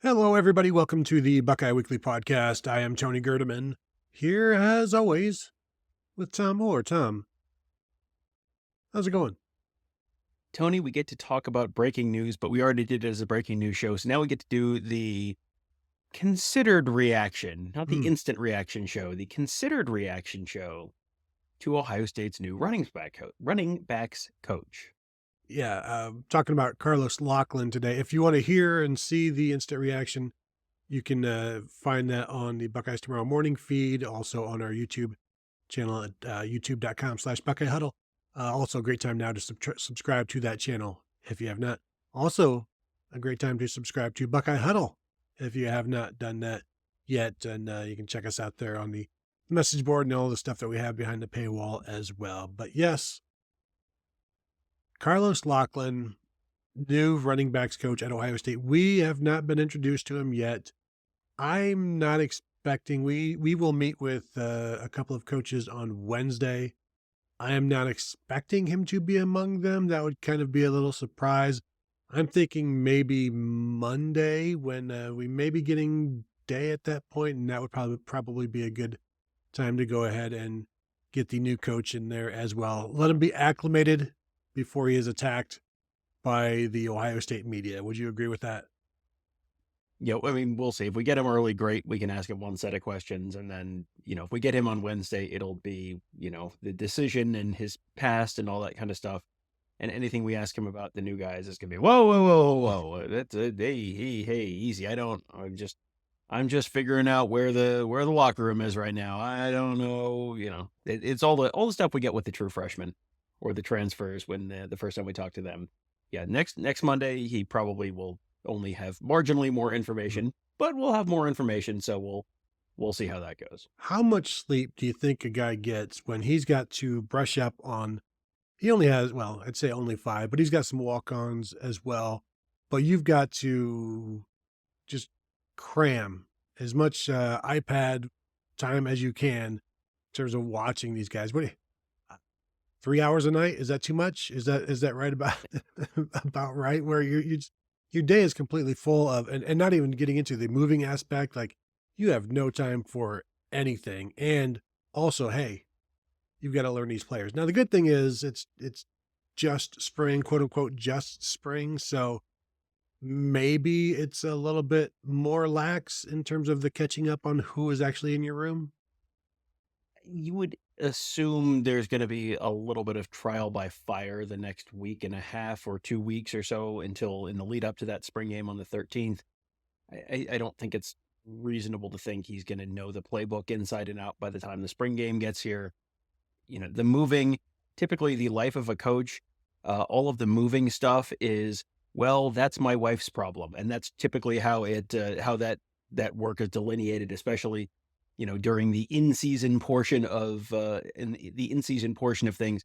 Hello, everybody. Welcome to the Buckeye Weekly Podcast. I am Tony Gerdeman, here as always with Tom Orr. Tom, how's it going? Tony, we get to talk about breaking news, but we already did it as a breaking news show. So now we get to do the considered reaction, not the Hmm. instant reaction show, the considered reaction show to Ohio State's new running backs coach. Yeah, talking about Carlos Locklyn today. If you want to hear and see the instant reaction, you can find that on the Buckeyes Tomorrow Morning feed, also on our YouTube channel at youtube.com/Buckeye Huddle. Also, a great time now to subscribe to that channel if you have not. Also, a great time to subscribe to Buckeye Huddle if you have not done that yet. And you can check us out there on the message board and all the stuff that we have behind the paywall as well. But yes, Carlos Locklyn, new running backs coach at Ohio State. We have not been introduced to him yet. I'm not expecting, we will meet with a couple of coaches on Wednesday. I am not expecting him to be among them. That would kind of be a little surprise. I'm thinking maybe Monday when we may be getting day at that point, and that would probably be a good time to go ahead and get the new coach in there as well. Let him be acclimated before he is attacked by the Ohio State media. Would you agree with that? I mean, we'll see. If we get him early, great. We can ask him one set of questions. And then, if we get him on Wednesday, it'll be, the decision and his past and all that kind of stuff. And anything we ask him about the new guys is going to be, whoa, whoa, whoa, whoa. That's hey, easy. I'm just figuring out where the locker room is right now. I don't know. It's all the stuff we get with the true freshmen or the transfers when the first time we talk to them. Yeah. Next Monday, he probably will only have marginally more information, but we'll have more information. So we'll see how that goes. How much sleep do you think a guy gets when he's got to brush up on, he only has, well, I'd say only 5, but he's got some walk-ons as well. But you've got to just cram as much iPad time as you can in terms of watching these guys. 3 hours a night? Is that too much? Is that right about about right? Where your day is completely full of, and not even getting into the moving aspect, like you have no time for anything. And also, hey, you've got to learn these players. Now, the good thing is it's just spring, quote unquote, just spring. So maybe it's a little bit more lax in terms of the catching up on who is actually in your room. You would assume there's going to be a little bit of trial by fire the next week and a half or 2 weeks or so until in the lead up to that spring game on the 13th. I don't think it's reasonable to think he's going to know the playbook inside and out by the time the spring game gets here. The moving, typically the life of a coach, all of the moving stuff is, well, that's my wife's problem. And that's typically how that work is delineated, especially, during the in-season portion of things.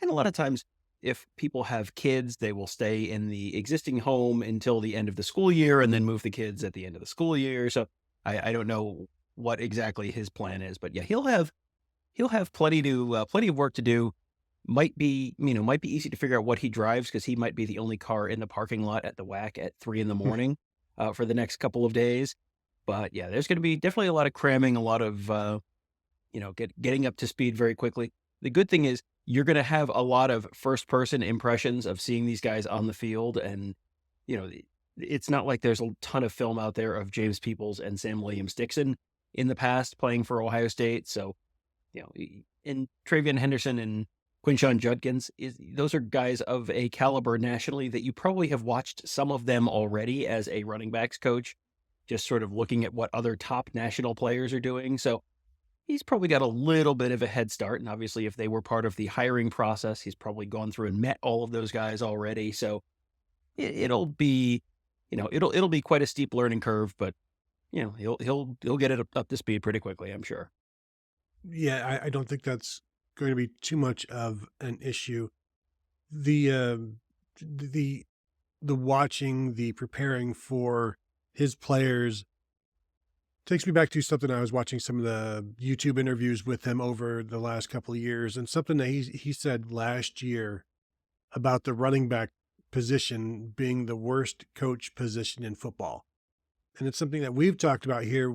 And a lot of times, if people have kids, they will stay in the existing home until the end of the school year and then move the kids at the end of the school year. So I don't know what exactly his plan is, but yeah, he'll have plenty of work to do. Might be easy to figure out what he drives because he might be the only car in the parking lot at the WAC at 3 a.m. For the next couple of days. But yeah, there's going to be definitely a lot of cramming, a lot of getting up to speed very quickly. The good thing is you're going to have a lot of first person impressions of seeing these guys on the field, and it's not like there's a ton of film out there of James Peoples and Sam Williams-Dixon in the past playing for Ohio State. So and Travion Henderson and Quinshon Judkins, those are guys of a caliber nationally that you probably have watched some of them already as a running backs coach, just sort of looking at what other top national players are doing. So he's probably got a little bit of a head start. And obviously, if they were part of the hiring process, he's probably gone through and met all of those guys already. So it'll be, it'll be quite a steep learning curve, but he'll get it up to speed pretty quickly, I'm sure. Yeah, I don't think that's going to be too much of an issue. The the watching, the preparing for his players takes me back to something I was watching some of the YouTube interviews with him over the last couple of years, and something that he said last year about the running back position being the worst coach position in football. And it's something that we've talked about here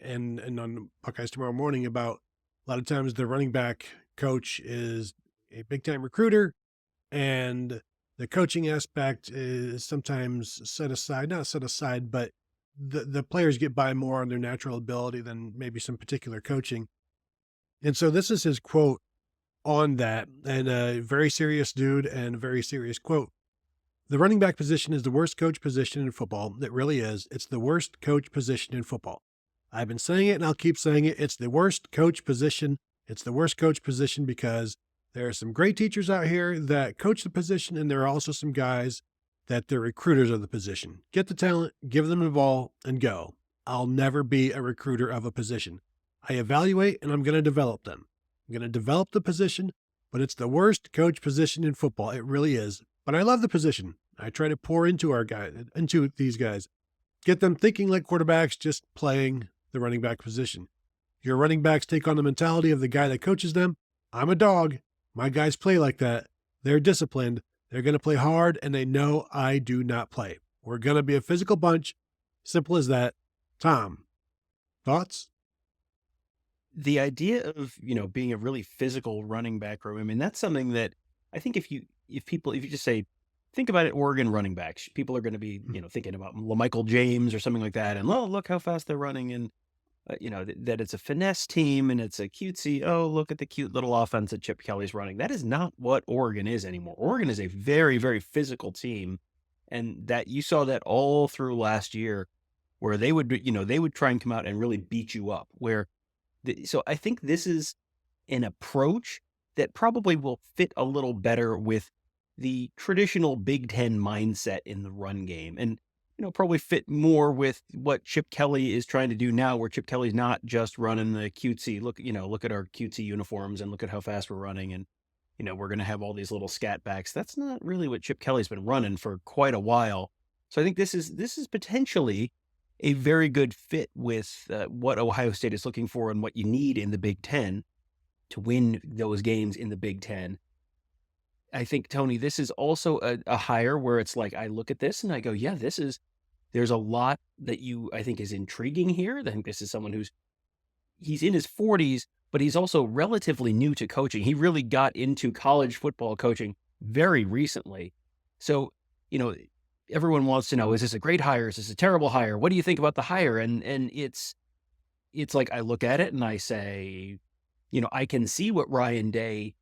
and on Buckeyes Tomorrow Morning about a lot of times the running back coach is a big time recruiter, and the coaching aspect is sometimes not set aside, but the players get by more on their natural ability than maybe some particular coaching. And so this is his quote on that, and a very serious dude and a very serious quote. The running back position is the worst coach position in football. It really is. It's the worst coach position in football. I've been saying it and I'll keep saying it. It's the worst coach position. It's the worst coach position because there are some great teachers out here that coach the position, and there are also some guys that they're recruiters of the position. Get the talent, give them the ball, and go. I'll never be a recruiter of a position. I evaluate and I'm going to develop them. I'm going to develop the position, but it's the worst coach position in football. It really is. But I love the position. I try to pour into these guys, get them thinking like quarterbacks, just playing the running back position. Your running backs take on the mentality of the guy that coaches them. I'm a dog. My guys play like that. They're disciplined. They're going to play hard, and they know I do not play. We're going to be a physical bunch. Simple as that. Tom, thoughts? The idea of, being a really physical running back room, I mean, that's something that I think if you just say, think about it, Oregon running backs, people are going to be, thinking about LaMichael James or something like that. And, oh, look how fast they're running. And, that it's a finesse team and it's a cutesy, oh, look at the cute little offense that Chip Kelly's running. That is not what Oregon is anymore. Oregon is a very, very physical team. And that you saw that all through last year where they would try and come out and really beat you up so I think this is an approach that probably will fit a little better with the traditional Big Ten mindset in the run game, and probably fit more with what Chip Kelly is trying to do now, where Chip Kelly's not just running the cutesy look at our cutesy uniforms and look at how fast we're running, and we're going to have all these little scat backs. That's not really what Chip Kelly's been running for quite a while. So I think this is potentially a very good fit with what Ohio State is looking for and what you need in the Big Ten to win those games in the Big Ten. I think, Tony, this is also a hire where it's like, I look at this and I go, yeah, there's a lot that I think is intriguing here. I think this is someone he's in his 40s, but he's also relatively new to coaching. He really got into college football coaching very recently. So, everyone wants to know, is this a great hire? Is this a terrible hire? What do you think about the hire? And it's like, I look at it and I say, I can see what Ryan Day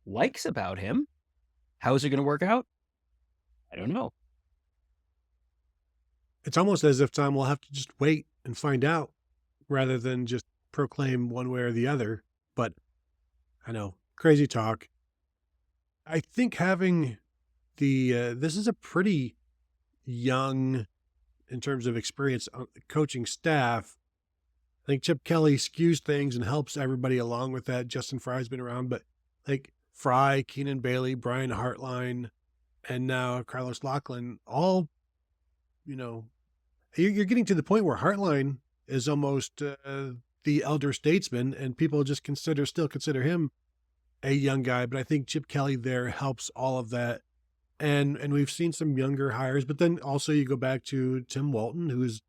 likes about him. How is it going to work out? I don't know. It's almost as if, Tom, we'll have to just wait and find out rather than just proclaim one way or the other. But I know, crazy talk. I think having this is a pretty young, in terms of experience, coaching staff. I think Chip Kelly skews things and helps everybody along with that. Justin Fry's been around, but like Fry, Keenan Bailey, Brian Hartline, and now Carlos Locklyn, all, you're getting to the point where Hartline is almost the elder statesman, and people just still consider him a young guy. But I think Chip Kelly there helps all of that. And we've seen some younger hires, but then also you go back to Tim Walton, who's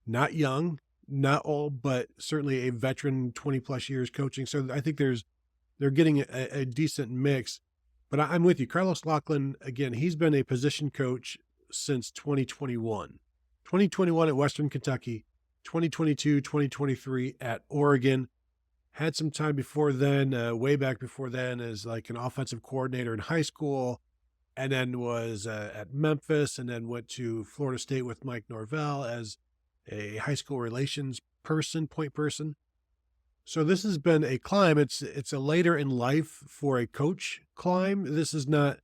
not young, not old, but certainly a veteran, 20 plus years coaching. So I think they're getting a decent mix. But I'm with you. Carlos Locklyn, again, he's been a position coach since 2021. 2021 at Western Kentucky, 2022, 2023 at Oregon. Had some time before then, way back before then, as like an offensive coordinator in high school, and then was at Memphis, and then went to Florida State with Mike Norvell as a high school relations point person. So this has been a climb. It's a later in life for a coach climb. This is not,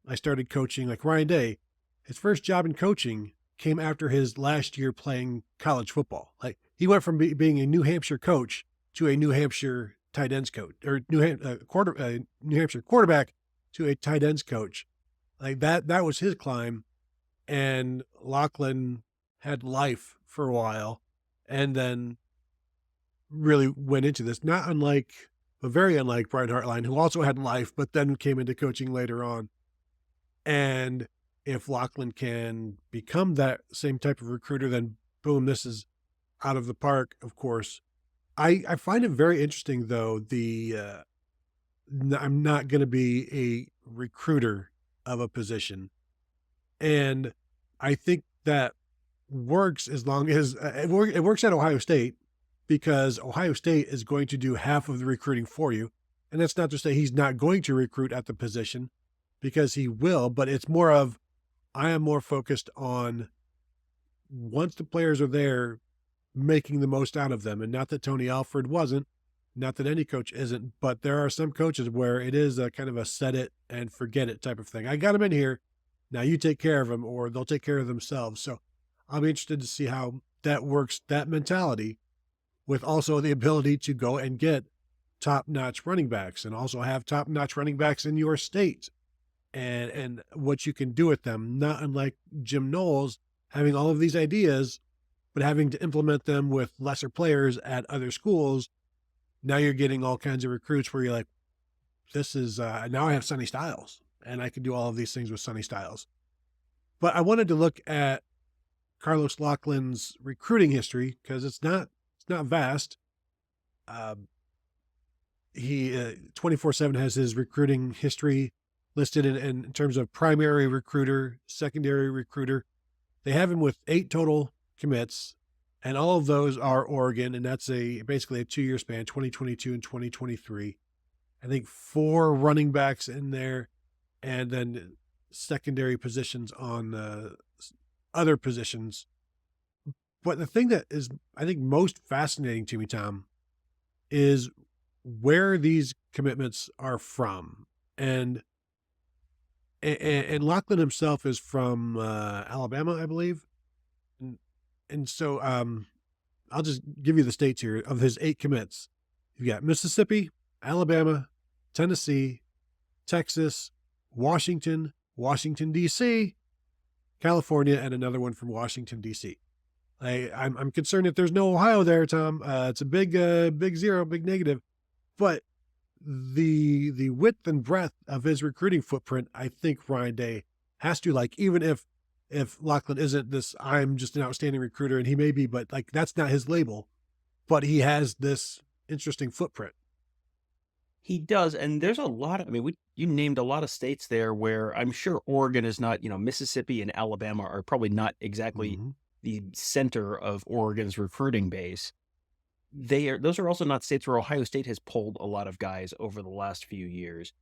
I started coaching like Ryan Day. His first job in coaching came after his last year playing college football. Like he went from being a New Hampshire coach to a New Hampshire tight ends coach, or New Hampshire quarterback to a tight ends coach. Like that was his climb. And Locklyn had life for a while and then really went into this, but very unlike Brian Hartline, who also had life, but then came into coaching later on. And if Locklyn can become that same type of recruiter, then boom, this is out of the park, of course. I find it very interesting, though, I'm not going to be a recruiter of a position. And I think that works as long as it works at Ohio State, because Ohio State is going to do half of the recruiting for you. And that's not to say he's not going to recruit at the position, because he will, but it's more of, I am more focused on, once the players are there, making the most out of them. And not that Tony Alford wasn't, not that any coach isn't, but there are some coaches where it is a kind of a set it and forget it type of thing. I got them in here. Now you take care of them, or they'll take care of themselves. So I'll be interested to see how that works, that mentality, with also the ability to go and get top-notch running backs, and also have top-notch running backs in your state, and what you can do with them. Not unlike Jim Knowles having all of these ideas, but having to implement them with lesser players at other schools. Now you're getting all kinds of recruits where you're like, this is, now I have Sonny Styles, and I can do all of these things with Sonny Styles. But I wanted to look at Carlos Locklyn's recruiting history, because it's not vast. He 24/7 has his recruiting history listed in terms of primary recruiter, secondary recruiter. They have him with 8 total commits, and all of those are Oregon, and that's basically a 2-year span, 2022 and 2023. I think 4 running backs in there, and then secondary positions on other positions. But the thing that is, I think, most fascinating to me, Tom, is where these commitments are from. And Locklyn himself is from Alabama, I believe. And so I'll just give you the states here of his 8 commits. You've got Mississippi, Alabama, Tennessee, Texas, Washington, D.C., California, and another one from Washington, D.C. I'm concerned that there's no Ohio there, Tom. It's a big zero, big negative. But the width and breadth of his recruiting footprint, I think Ryan Day has to, like, even if Locklyn isn't this, I'm just an outstanding recruiter, and he may be, but like, that's not his label, but he has this interesting footprint. He does, and there's a lot of, you named a lot of states there where I'm sure Oregon is not, Mississippi and Alabama are probably not exactly the center of Oregon's recruiting base. Those are also not states where Ohio State has pulled a lot of guys over the last few years,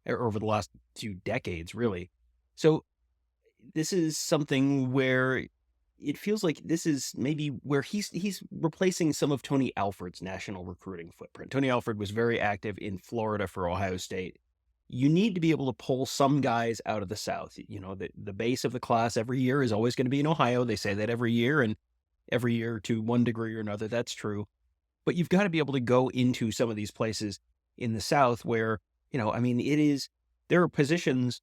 or over the last 2 decades, really. So this is something where it feels like this is maybe where he's replacing some of Tony Alford's national recruiting footprint. Tony Alford was very active in Florida for Ohio State. You need to be able to pull some guys out of the South. The base of the class every year is always going to be in Ohio. They say that every year, and every year to one degree or another, that's true. But you've got to be able to go into some of these places in the South where, there are positions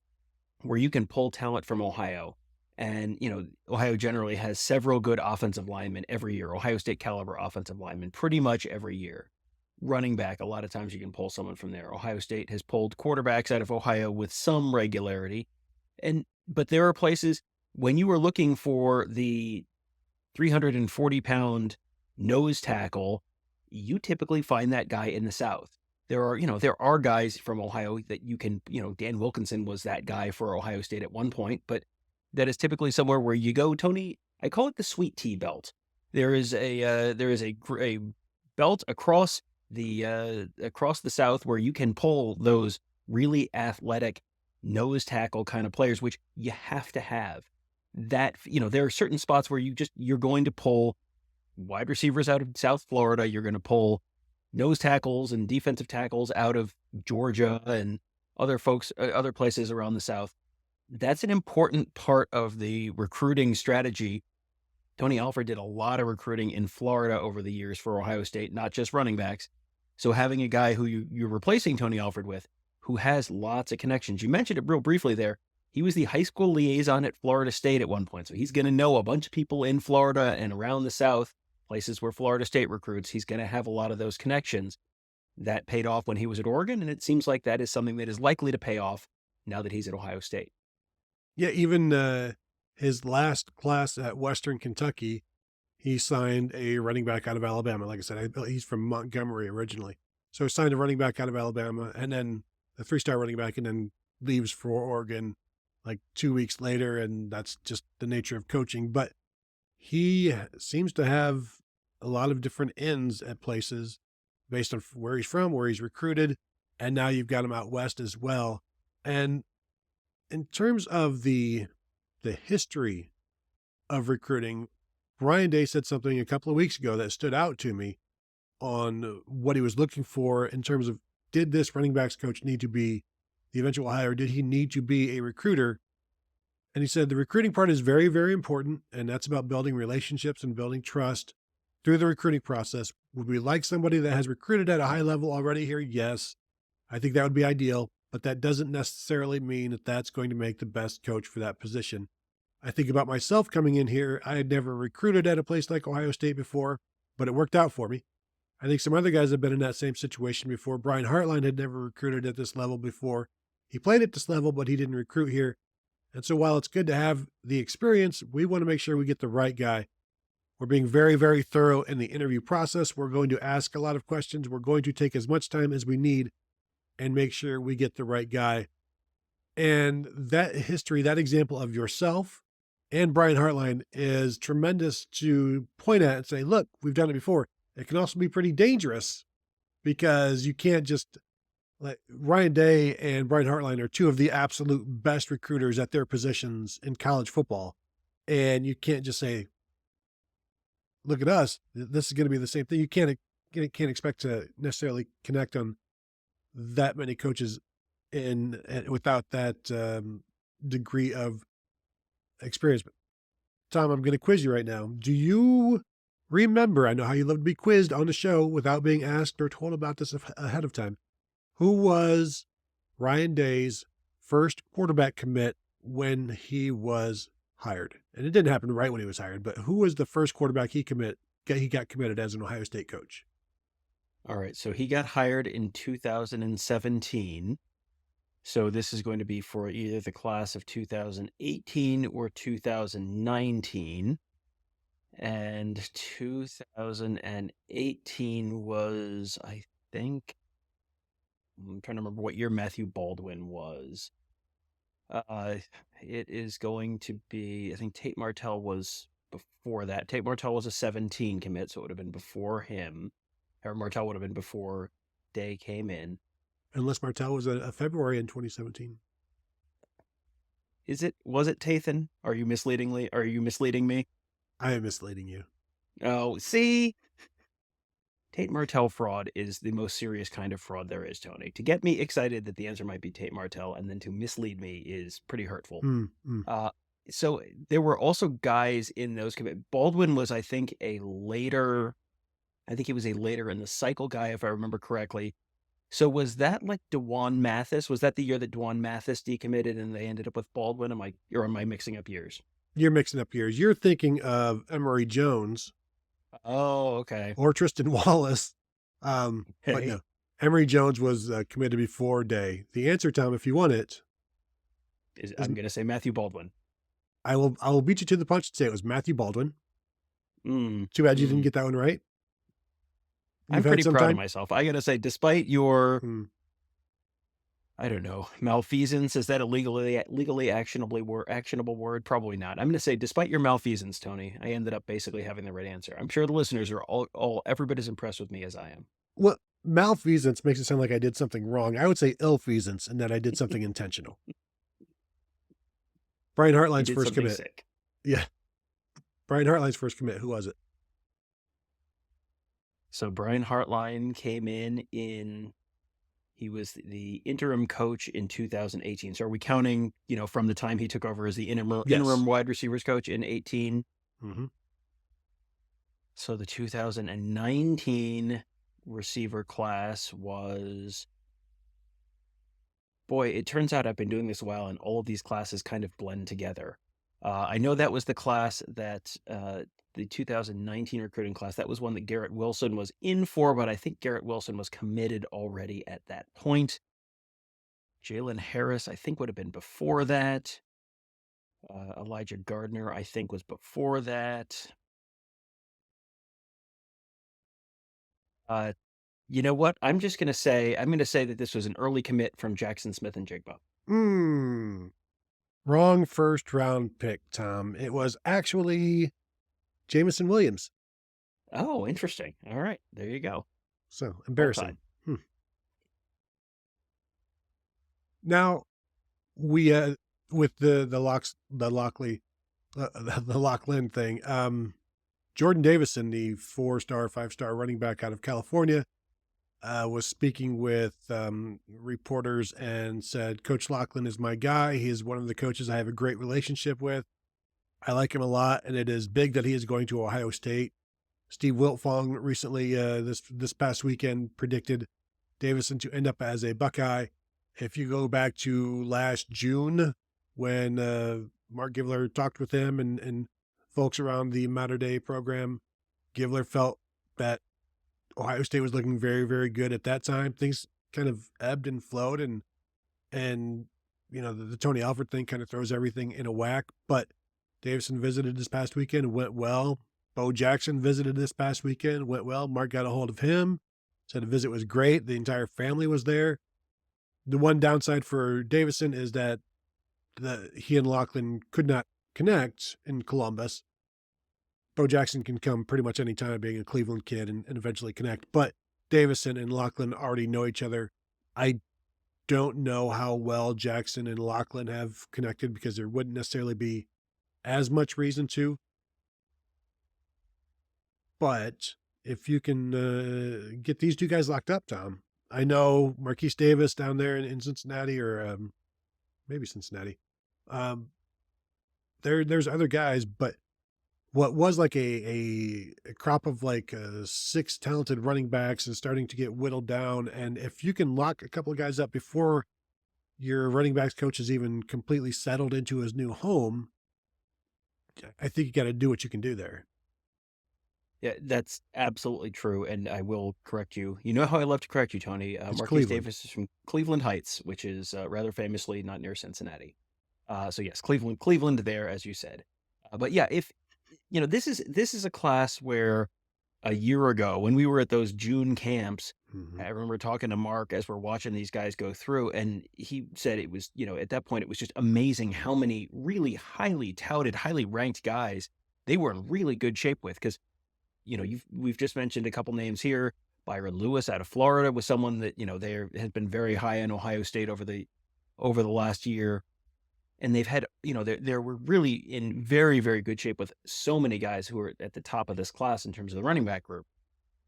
where you can pull talent from Ohio. And, Ohio generally has several good offensive linemen every year, Ohio State caliber offensive linemen pretty much every year. Running back, a lot of times you can pull someone from there. Ohio State has pulled quarterbacks out of Ohio with some regularity. But there are places when you are looking for the 340-pound nose tackle, you typically find that guy in the South. There are guys from Ohio that you can, Dan Wilkinson was that guy for Ohio State at one point, but that is typically somewhere where you go, Tony, I call it the sweet tea belt. There is a belt across the South where you can pull those really athletic nose tackle kind of players, which you have to have. That, there are certain spots where you're going to pull wide receivers out of South Florida. You're going to pull nose tackles and defensive tackles out of Georgia and other places around the South. That's an important part of the recruiting strategy. Tony Alford did a lot of recruiting in Florida over the years for Ohio State, not just running backs. So having a guy who you're replacing Tony Alford with, who has lots of connections. You mentioned it real briefly there. He was the high school liaison at Florida State at one point. So he's going to know a bunch of people in Florida and around the South, places where Florida State recruits. He's going to have a lot of those connections. That paid off when he was at Oregon, and it seems like that is something that is likely to pay off now that he's at Ohio State. Yeah, even his last class at Western Kentucky, he signed a running back out of Alabama. Like I said, he's from Montgomery originally. So he signed a running back out of Alabama, and then a 3-star running back, and then leaves for Oregon like 2 weeks later. And that's just the nature of coaching. But he seems to have a lot of different ends at places based on where he's from, where he's recruited. And now you've got him out west as well. And in terms of the history of recruiting, Brian Day said something a couple of weeks ago that stood out to me on what he was looking for in terms of, did this running backs coach need to be the eventual hire? Did he need to be a recruiter? And he said the recruiting part is very, very important. And that's about building relationships and building trust through the recruiting process. Would we like somebody that has recruited at a high level already here? Yes. I think that would be ideal, but that doesn't necessarily mean that that's going to make the best coach for that position. I think about myself coming in here. I had never recruited at a place like Ohio State before, but it worked out for me. I think some other guys have been in that same situation before. Brian Hartline had never recruited at this level before. He played at this level, but he didn't recruit here. And so while it's good to have the experience, we want to make sure we get the right guy. We're being very, very thorough in the interview process. We're going to ask a lot of questions. We're going to take as much time as we need and make sure we get the right guy. And that history, that example of yourself and Brian Hartline is tremendous to point at and say, look, we've done it before. It can also be pretty dangerous because you can't just, like, Ryan Day and Brian Hartline are two of the absolute best recruiters at their positions in college football. And you can't just say, look at us, this is going to be the same thing. You can't expect to necessarily connect on that many coaches without that degree of experience. But Tom, I'm going to quiz you right now. Do you remember, I know how you love to be quizzed on the show without being asked or told about this ahead of time, who was Ryan Day's first quarterback commit when he was hired? And it didn't happen right when he was hired, but who was the first quarterback he got committed as an Ohio State coach? All right. So he got hired in 2017. So this is going to be for either the class of 2018 or 2019. And 2018 was, I think, I'm trying to remember what year Matthew Baldwin was. It is going to be, I think Tate Martell was before that. Tate Martell was a 17 commit, so it would have been before him. Or Martell would have been before Day came in. Unless Martell was a February in 2017. Was it Tathan? Are you misleading me? I am misleading you. Oh, see? Tate Martell fraud is the most serious kind of fraud there is, Tony. To get me excited that the answer might be Tate Martell and then to mislead me is pretty hurtful. So there were also guys in those commit. Baldwin was, I think, he was a later in the cycle guy, if I remember correctly. So was that like DeJuan Mathis? Was that the year that DeJuan Mathis decommitted and they ended up with Baldwin? Am I mixing up years? You're mixing up years. You're thinking of Emory Jones. Oh, okay. Or Tristan Wallace. But no, Emory Jones was committed before Day. The answer, Tom, if you want it, I'm going to say Matthew Baldwin. I will beat you to the punch and say it was Matthew Baldwin. Too bad you didn't get that one right. I'm pretty proud of myself. I got to say, despite your, I don't know, malfeasance, is that a legally actionable word? Probably not. I'm going to say, despite your malfeasance, Tony, I ended up basically having the right answer. I'm sure the listeners are all every bit as impressed with me as I am. Well, malfeasance makes it sound like I did something wrong. I would say illfeasance and that I did something intentional. Brian Hartline's first commit. Sick. Yeah. Brian Hartline's first commit. Who was it? So Brian Hartline came he was the interim coach in 2018. So are we counting, from the time he took over as the interim wide receivers coach in 18? Mm-hmm. So the 2019 receiver class was, boy, it turns out I've been doing this a while and all of these classes kind of blend together. I know that was the class that, the 2019 recruiting class, that was one that Garrett Wilson was in for, but I think Garrett Wilson was committed already at that point. Jalen Harris, I think, would have been before that. Elijah Gardner, I think, was before that. Uh, you know what? I'm going to say that this was an early commit from Jackson Smith and Jigba. Wrong first round pick, Tom. It was actually Jamison Williams. Oh, interesting. All right. There you go. So embarrassing. Well Now we with the Lockley the Locklyn thing. Jordan Davison, the 4-star, 5-star running back out of California, was speaking with reporters and said, Coach Locklyn is my guy. He is one of the coaches I have a great relationship with. I like him a lot, and it is big that he is going to Ohio State. Steve Wiltfong recently, this past weekend, predicted Davison to end up as a Buckeye. If you go back to last June, when Mark Givler talked with him and folks around the Mater Dei program, Givler felt that Ohio State was looking very, very good at that time. Things kind of ebbed and flowed, and the Tony Alford thing kind of throws everything in a whack. But Davison visited this past weekend, went well. Bo Jackson visited this past weekend, went well. Mark got a hold of him, said the visit was great. The entire family was there. The one downside for Davison is that he and Locklyn could not connect in Columbus. Bo Jackson can come pretty much any time, being a Cleveland kid, and eventually connect. But Davison and Locklyn already know each other. I don't know how well Jackson and Locklyn have connected, because there wouldn't necessarily be as much reason to. But if you can get these two guys locked up, Tom, I know Marquise Davis down there in Cincinnati, or maybe Cincinnati. There's other guys, but what was like a crop of like 6 talented running backs is starting to get whittled down. And if you can lock a couple of guys up before your running backs coach is even completely settled into his new home, I think you got to do what you can do there. Yeah, that's absolutely true, and I will correct you. You know how I love to correct you, Tony. Marquise Cleveland. Davis is from Cleveland Heights, which is rather famously not near Cincinnati. So yes, Cleveland there, as you said. But yeah, if this is a class where a year ago, when we were at those June camps, I remember talking to Mark as we're watching these guys go through, and he said it was, at that point, it was just amazing how many really highly touted, highly ranked guys they were in really good shape with, because we've just mentioned a couple names here. Byron Lewis out of Florida was someone that, there has been very high in Ohio State over the last year. And they've had, they were really in very, very good shape with so many guys who are at the top of this class in terms of the running back group.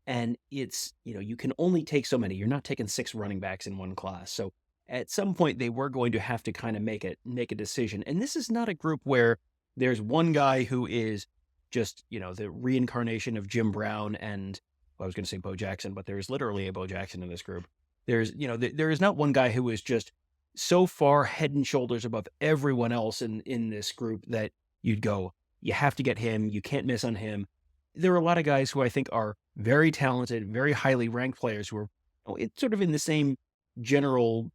And it's, you can only take so many. You're not taking 6 running backs in one class. So at some point they were going to have to kind of make a decision. And this is not a group where there's one guy who is just, the reincarnation of Jim Brown and, well, I was going to say Bo Jackson, but there's literally a Bo Jackson in this group. There's, there is not one guy who is just so far head and shoulders above everyone else in this group that you'd go, you have to get him. You can't miss on him. There are a lot of guys who I think are very talented, very highly ranked players who are it's sort of in the same general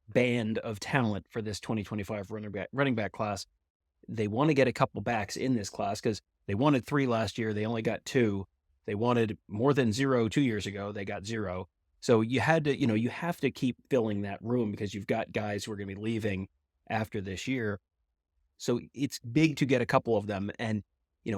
band of talent for this 2025 running back class. They want to get a couple backs in this class because they wanted 3 last year. They only got 2. They wanted more than 0 2 years ago. They got 0. So you had to, you have to keep filling that room because you've got guys who are going to be leaving after this year. So it's big to get a couple of them. And,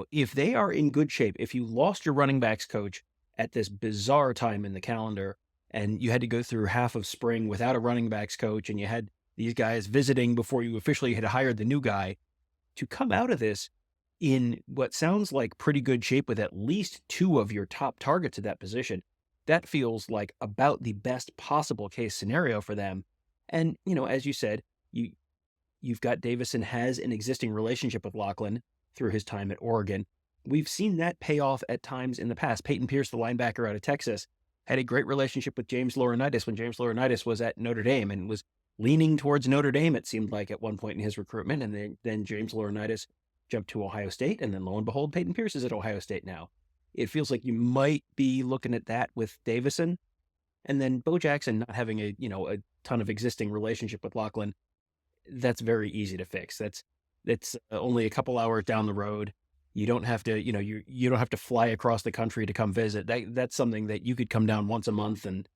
if they are in good shape, if you lost your running backs coach at this bizarre time in the calendar and you had to go through half of spring without a running backs coach and you had these guys visiting before you officially had hired the new guy, to come out of this in what sounds like pretty good shape with at least 2 of your top targets at that position, that feels like about the best possible case scenario for them. And, as you said, you've got Davison has an existing relationship with Locklyn through his time at Oregon. We've seen that pay off at times in the past. Peyton Pierce, the linebacker out of Texas, had a great relationship with James Laurinaitis when James Laurinaitis was at Notre Dame and was leaning towards Notre Dame, it seemed like, at one point in his recruitment. And then James Laurinaitis jumped to Ohio State, and then lo and behold, Peyton Pierce is at Ohio State now. It feels like you might be looking at that with Davison. And then Bo Jackson not having a ton of existing relationship with Locklyn, that's very easy to fix. That's only a couple hours down the road. You don't have to, you don't have to fly across the country to come visit. That's something that you could come down once a month and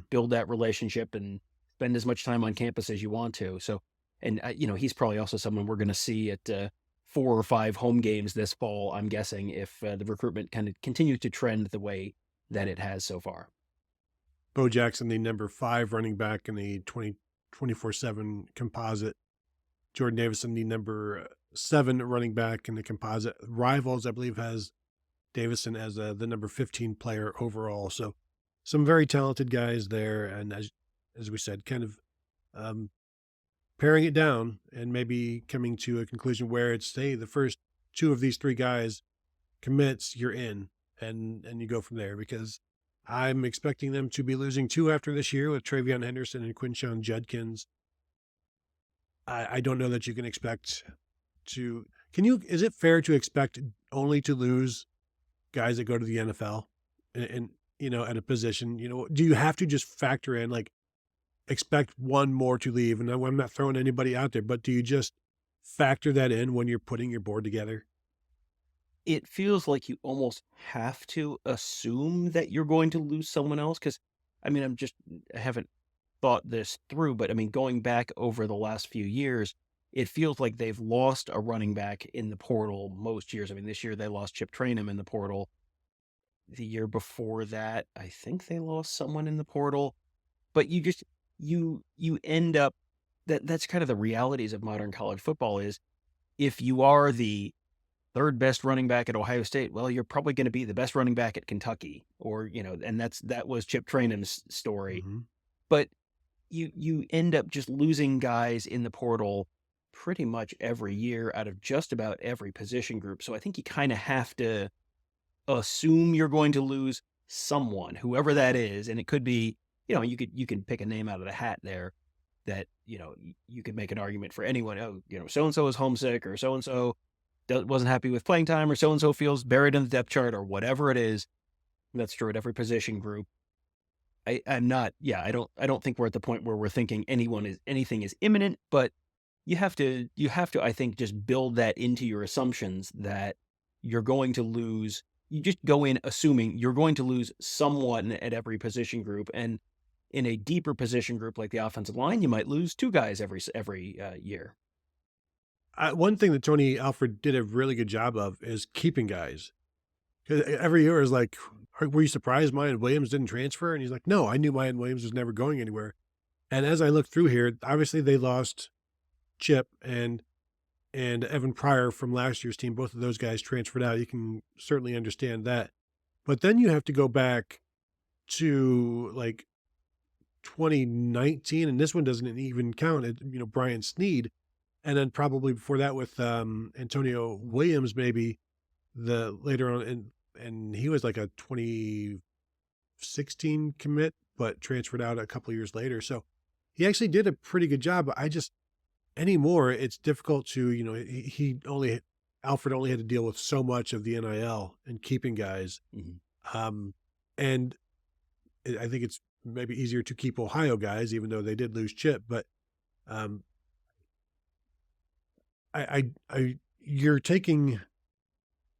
build that relationship and spend as much time on campus as you want to. So, and he's probably also someone we're going to see at 4 or 5 home games this fall, I'm guessing, if the recruitment kind of continues to trend the way that it has so far. Bo Jackson, the number 5 running back in the 24/7 composite. Jordan Davison, the number 7 running back in the composite. Rivals, I believe, has Davison as the number 15 player overall. So some very talented guys there. And as we said, kind of paring it down and maybe coming to a conclusion where it's, hey, the first 2 of these 3 guys commits, you're in, and you go from there, because I'm expecting them to be losing 2 after this year with Travion Henderson and Quinshon Judkins. I don't know that you can expect to, is it fair to expect only to lose guys that go to the NFL and at a position, do you have to just factor in, like, expect 1 more to leave? And I'm not throwing anybody out there, but do you just factor that in when you're putting your board together? It feels like you almost have to assume that you're going to lose someone else. Cause I haven't thought this through, but I mean, going back over the last few years, it feels like they've lost a running back in the portal most years. I mean, this year they lost Chip Trayanum in the portal. The year before that, I think they lost someone in the portal. But you end up, that's kind of the realities of modern college football is, if you are the 3rd best running back at Ohio State, well, you're probably going to be the best running back at Kentucky, or, and that was Chip Trayanum's story. But you end up just losing guys in the portal pretty much every year out of just about every position group. So I think you kind of have to assume you're going to lose someone, whoever that is. And it could be, you can pick a name out of the hat there that, you could make an argument for anyone. Oh, so-and-so is homesick, or so-and-so wasn't happy with playing time, or so-and-so feels buried in the depth chart, or whatever it is. That's true at every position group. I don't think we're at the point where we're thinking anything is imminent, but you have to, I think, just build that into your assumptions that you're going to lose. You just go in assuming you're going to lose someone at every position group. And in a deeper position group like the offensive line, you might lose 2 guys every year. One thing that Tony Alford did a really good job of is keeping guys. 'Cause every year is like, were you surprised Mayan Williams didn't transfer? And he's like, no, I knew Mayan Williams was never going anywhere. And as I look through here, obviously they lost Chip and Evan Pryor from last year's team. Both of those guys transferred out. You can certainly understand that. But then you have to go back to like 2019, and this one doesn't even count it, Brian Sneed. And then probably before that with Antonio Williams, maybe later on, and he was like a 2016 commit, but transferred out a couple of years later. So he actually did a pretty good job. But anymore, it's difficult to, Alfred only had to deal with so much of the NIL and keeping guys. And I think it's maybe easier to keep Ohio guys, even though they did lose Chip. But you're taking,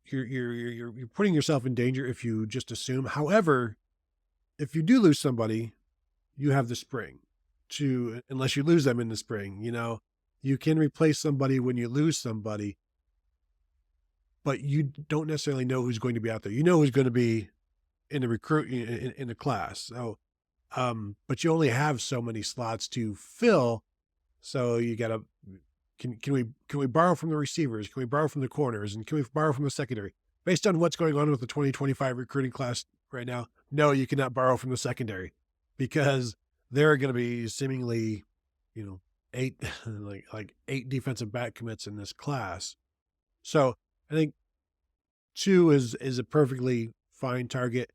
you're putting yourself in danger if you just assume. However, if you do lose somebody, you have the spring unless you lose them in the spring, you can replace somebody when you lose somebody, but you don't necessarily know who's going to be out there. Who's going to be in the recruit in the class. So, but you only have so many slots to fill. So you got to, can we borrow from the receivers? Can we borrow from the corners? And can we borrow from the secondary? Based on what's going on with the 2025 recruiting class right now, no, you cannot borrow from the secondary, because there are going to be seemingly, 8 like 8 defensive back commits in this class. So I think 2 is a perfectly fine target.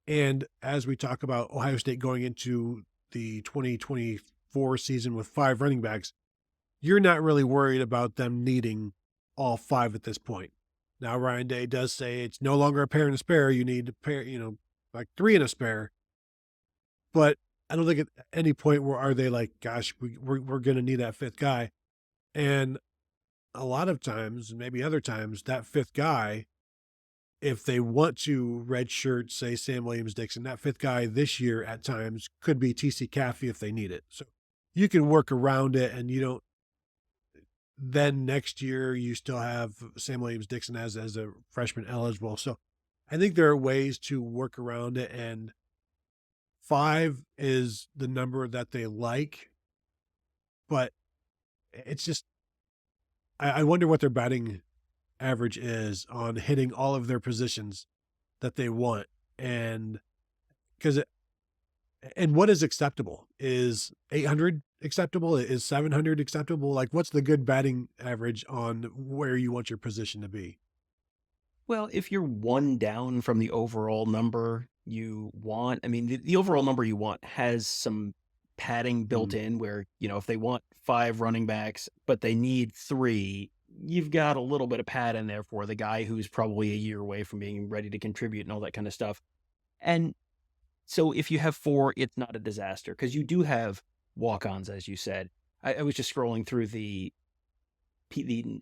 And as we talk about Ohio State going into the 2024 season with 5 running backs, you're not really worried about them needing all 5 at this point. Now, Ryan Day does say it's no longer a pair and a spare. You need a pair, like 3 and a spare. But I don't think at any point are they like, gosh, we're going to need that 5th guy. And a lot of times, and maybe other times, that 5th guy if they want to redshirt, say, Sam Williams-Dixon, that fifth guy this year at times could be TC Caffey if they need it. So you can work around it, and you don't. Then next year you still have Sam Williams-Dixon as a freshman eligible. So I think there are ways to work around it, and 5 is the number that they like, but it's just I wonder what their batting average is on hitting all of their positions that they want, and because and what is acceptable? Is 800 acceptable? Is 700 acceptable? Like, what's the good batting average on where you want your position to be? Well, if you're one down from the overall number you want, I mean, the overall number you want has some padding built Mm. in where, if they want 5 running backs, but they need 3, you've got a little bit of pad in there for the guy who's probably a year away from being ready to contribute and all that kind of stuff. And so if you have 4, it's not a disaster because you do have walk-ons, as you said. I was just scrolling through the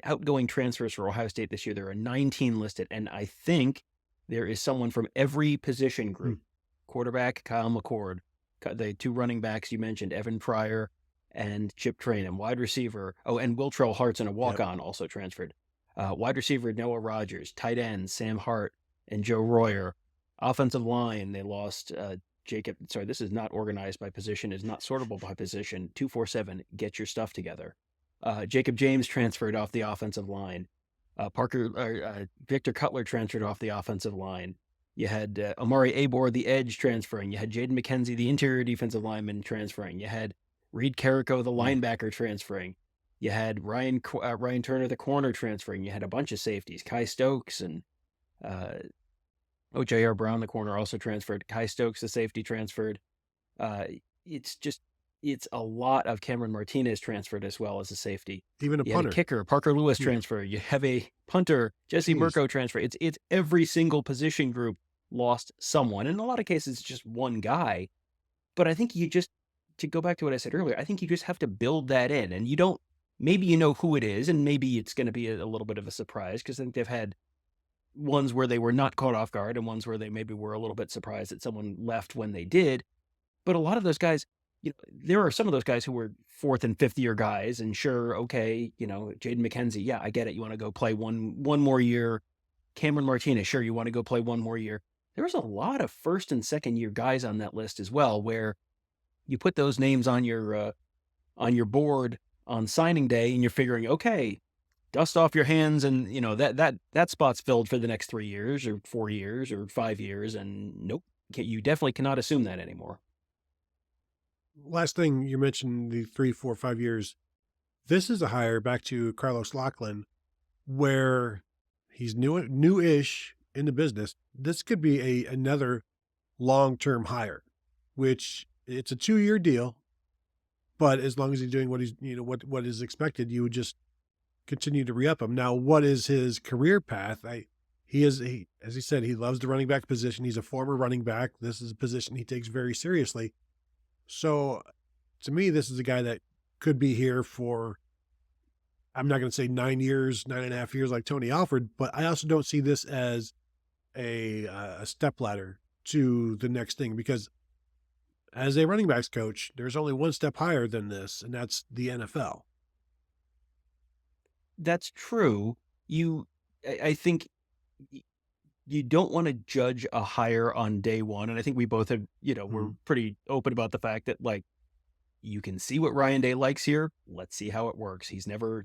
outgoing transfers for Ohio State this year. There are 19 listed, and I think there is someone from every position group. Quarterback, Kyle McCord. The 2 running backs you mentioned, Evan Pryor and Chip Trainum. Wide receiver, and Wiltrell Hartson, a walk-on, also transferred. Wide receiver, Noah Rogers. Tight end, Sam Hart and Joe Royer. Offensive line, they lost Jacob. Sorry, this is not organized by position, is not sortable by position. 247, get your stuff together. Jacob James transferred off the offensive line. Victor Cutler transferred off the offensive line. You had Amari Abor, the edge, transferring. You had Jaden McKenzie, the interior defensive lineman, transferring. You had Reed Carrico, the linebacker, transferring. You had Ryan Turner, the corner, transferring. You had a bunch of safeties. Kai Stokes and J.R. Brown, the corner, also transferred. Kai Stokes, the safety, transferred. It's a lot of Cameron Martinez transferred as well as a safety. Even a You punter. had a kicker, Parker Lewis, Yeah. transfer. You have a punter, Jesse Jeez. Murko, transfer. It's every single position group lost someone. In a lot of cases, it's just one guy. But I think to go back to what I said earlier, I think you just have to build that in. And maybe you know who it is, and maybe it's going to be a little bit of a surprise because I think they've had ones where they were not caught off guard and ones where they maybe were a little bit surprised that someone left when they did. But a lot of those guys, there are some of those guys who were 4th and 5th year guys, and sure, okay, Jaden McKenzie, yeah, I get it. You want to go play one more year. Cameron Martinez, sure, you want to go play one more year. There was a lot of 1st and 2nd year guys on that list as well, where you put those names on your board on signing day, and you're figuring, okay, dust off your hands, and that spot's filled for the next 3 years or 4 years or 5 years, and nope, you definitely cannot assume that anymore. Last thing you mentioned, the 3, 4, 5 years. This is a hire back to Carlos Locklyn, where he's newish in the business. This could be another long-term hire, which it's a 2-year deal, but as long as he's doing what he's what is expected, you would just continue to re-up him. Now, what is his career path? As he said, he loves the running back position. He's a former running back. This is a position he takes very seriously. So to me, this is a guy that could be here for, I'm not going to say 9 years, 9.5 years like Tony Alford, but I also don't see this as a stepladder to the next thing, because as a running backs coach, there's only one step higher than this, and that's the NFL. That's true. I think you don't want to judge a hire on day one. And I think we both have, we're pretty open about the fact that, like, you can see what Ryan Day likes here. Let's see how it works. He's never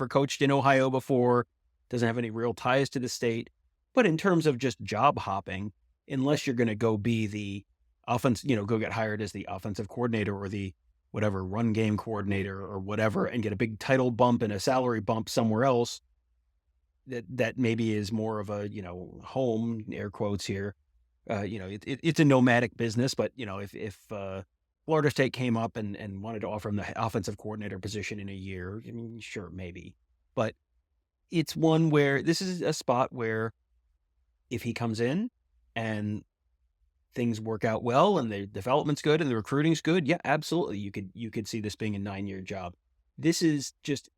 coached in Ohio before, doesn't have any real ties to the state. But in terms of just job hopping, unless you're going to go be the offense, go get hired as the offensive coordinator or the whatever run game coordinator or whatever, and get a big title bump and a salary bump somewhere else, that maybe is more of a, home, air quotes here. It's a nomadic business, but if Florida State came up and wanted to offer him the offensive coordinator position in a year, I mean, sure, maybe. But it's one where this is a spot where if he comes in and things work out well and the development's good and the recruiting's good, yeah, absolutely. You could see this being a 9-year job. This is just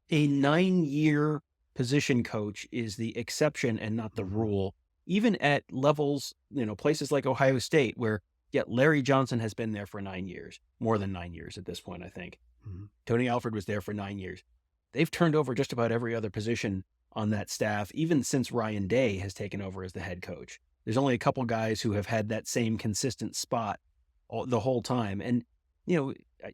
a 9-year position coach is the exception and not the rule. even at levels, places like Ohio State, where, yeah, Larry Johnson has been there for 9 years, more than 9 years at this point, I think. Mhm. Tony Alford was there for 9 years. They've turned over just about every other position on that staff, even since Ryan Day has taken over as the head coach. There's only a couple guys who have had that same consistent spot the whole time. And,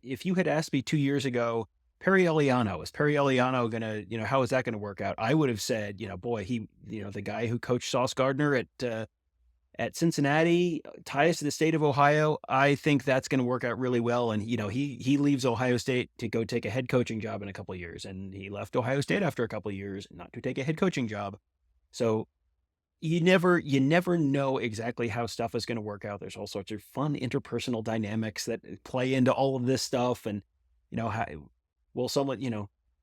if you had asked me 2 years ago, is Perry Eliano going to, how is that going to work out? I would have said, boy, the guy who coached Sauce Gardner at Cincinnati, ties to the state of Ohio, I think that's going to work out really well. And, he leaves Ohio State to go take a head coaching job in a couple of years. And he left Ohio State after a couple of years, not to take a head coaching job. So you never know exactly how stuff is going to work out. There's all sorts of fun interpersonal dynamics that play into all of this stuff. And, how will someone,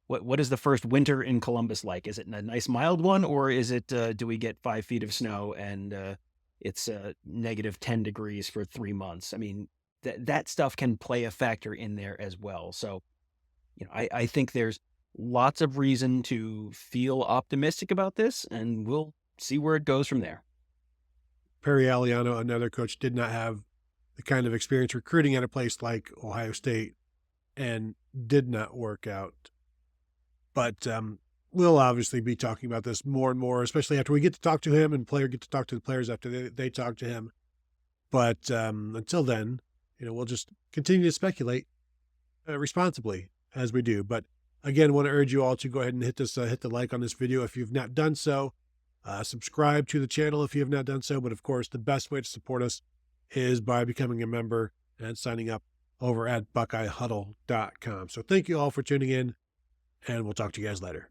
what is the first winter in Columbus like? Is it a nice mild one, or is it, do we get 5 feet of snow and, it's negative 10 degrees for 3 months? I mean, that stuff can play a factor in there as well. So, I think there's lots of reason to feel optimistic about this, and we'll see where it goes from there. Perry Eliano, another coach, did not have the kind of experience recruiting at a place like Ohio State and did not work out. But we'll obviously be talking about this more and more, especially after we get to talk to him and get to talk to the players after they talk to him. But until then, we'll just continue to speculate responsibly as we do. But again, want to urge you all to go ahead and hit the like on this video if you've not done so. Subscribe to the channel if you have not done so. But of course, the best way to support us is by becoming a member and signing up over at BuckeyeHuddle.com. So thank you all for tuning in, and we'll talk to you guys later.